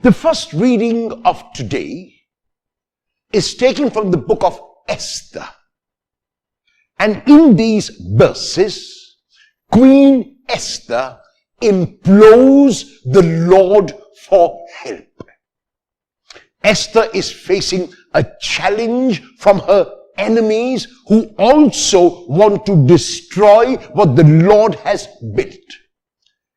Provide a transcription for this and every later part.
The first reading of today is taken from the book of Esther. And in these verses, Queen Esther implores the Lord for help. Esther is facing a challenge from her enemies who also want to destroy what the Lord has built.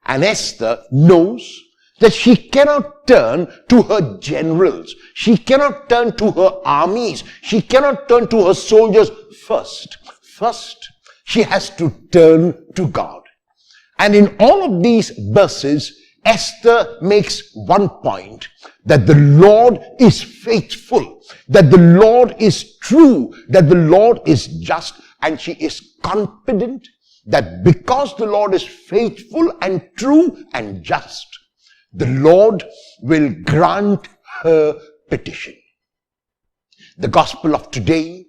And Esther knows that she cannot turn to her generals. She cannot turn to her armies. She cannot turn to her soldiers first. First, she has to turn to God. And in all of these verses, Esther makes one point, that the Lord is faithful, that the Lord is true, that the Lord is just, and she is confident that because the Lord is faithful and true and just, the Lord will grant her petition. The gospel of today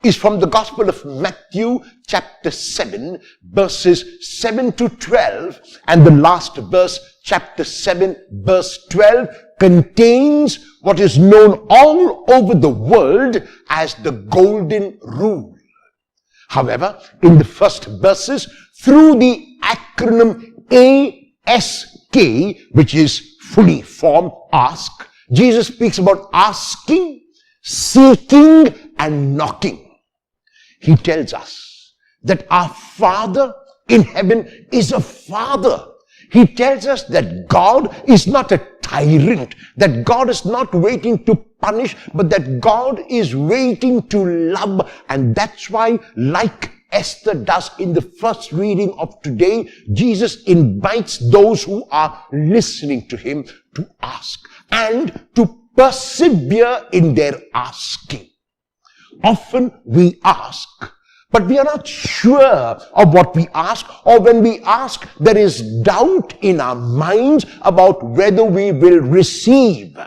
is from the Gospel of Matthew chapter 7 verses 7 to 12, and the last verse, chapter 7 verse 12, contains what is known all over the world as the golden rule. However, in the first verses, through the acronym ASK, which is fully formed ask, Jesus speaks about asking, seeking, and knocking. He tells us that our Father in heaven is a Father. He tells us that God is not a tyrant, that God is not waiting to punish, but that God is waiting to love. And that's why, like Esther does in the first reading of today, Jesus invites those who are listening to him to ask and to persevere in their asking. Often we ask, but we are not sure of what we ask, or when we ask, there is doubt in our minds about whether we will receive.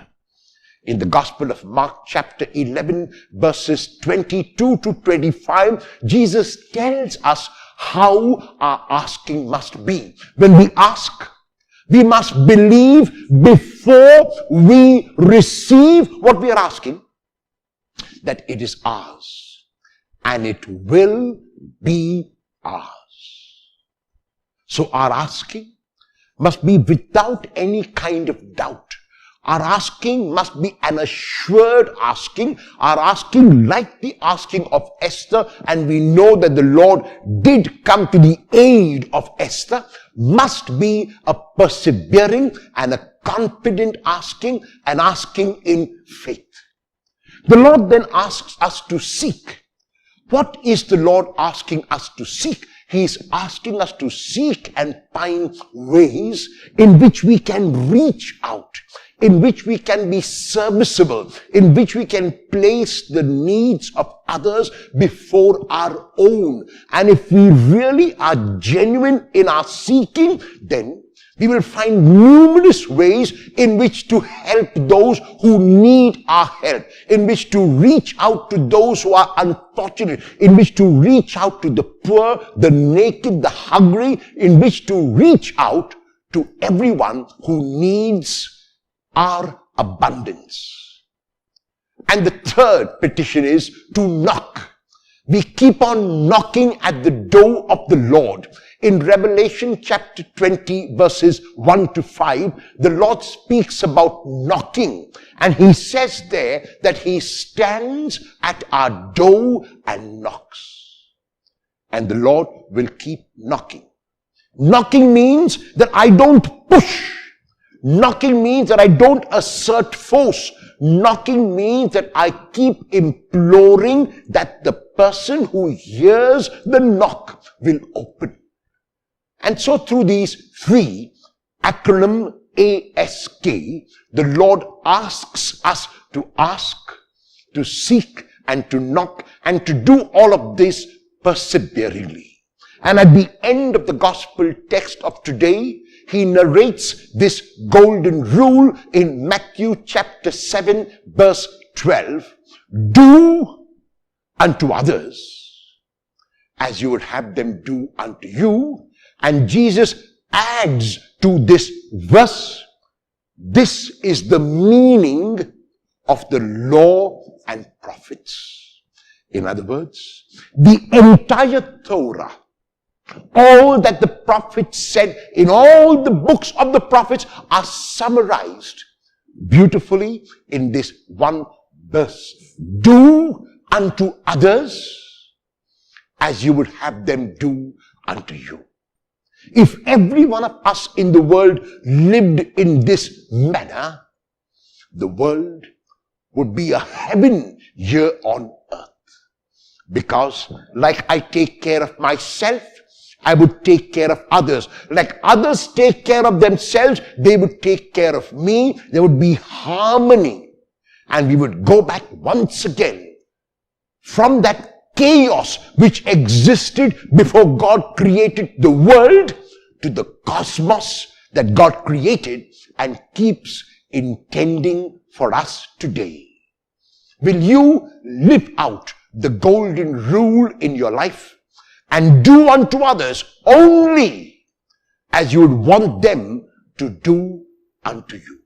In the Gospel of Mark chapter 11 verses 22 to 25, Jesus tells us how our asking must be. When we ask, we must believe before we receive what we are asking, that it is ours, and it will be ours. So our asking must be without any kind of doubt. Our asking must be an assured asking. Our asking like the asking of Esther, and we know that the Lord did come to the aid of Esther, must be a persevering and a confident asking, and asking in faith. The Lord then asks us to seek. What is the Lord asking us to seek? He is asking us to seek and find ways in which we can reach out, in which we can be serviceable, in which we can place the needs of others before our own. And if we really are genuine in our seeking, then we will find numerous ways in which to help those who need our help, in which to reach out to those who are unfortunate, in which to reach out to the poor, the naked, the hungry, in which to reach out to everyone who needs our abundance. And the third petition is to knock. We keep on knocking at the door of the Lord. In Revelation chapter 20 verses 1 to 5, the Lord speaks about knocking. And he says there that he stands at our door and knocks. And the Lord will keep knocking. Knocking means that I don't push. Knocking means that I don't assert force. Knocking means that I keep imploring that the person who hears the knock will open. And so through these three, acronym ASK, the Lord asks us to ask, to seek, and to knock, and to do all of this perseveringly. And at the end of the gospel text of today, he narrates this golden rule in Matthew chapter 7 verse 12. Do unto others as you would have them do unto you. And Jesus adds to this verse, This is the meaning of the law and prophets. In other words, the entire Torah, all that the prophets said in all the books of the prophets are summarized beautifully in this one verse. Do unto others as you would have them do unto you. If every one of us in the world lived in this manner, the world would be a heaven here on earth. Because like I take care of myself, I would take care of others. Like others take care of themselves, they would take care of me. There would be harmony. And we would go back once again from that chaos which existed before God created the world to the cosmos that God created and keeps intending for us today. Will you live out the golden rule in your life and do unto others only as you would want them to do unto you?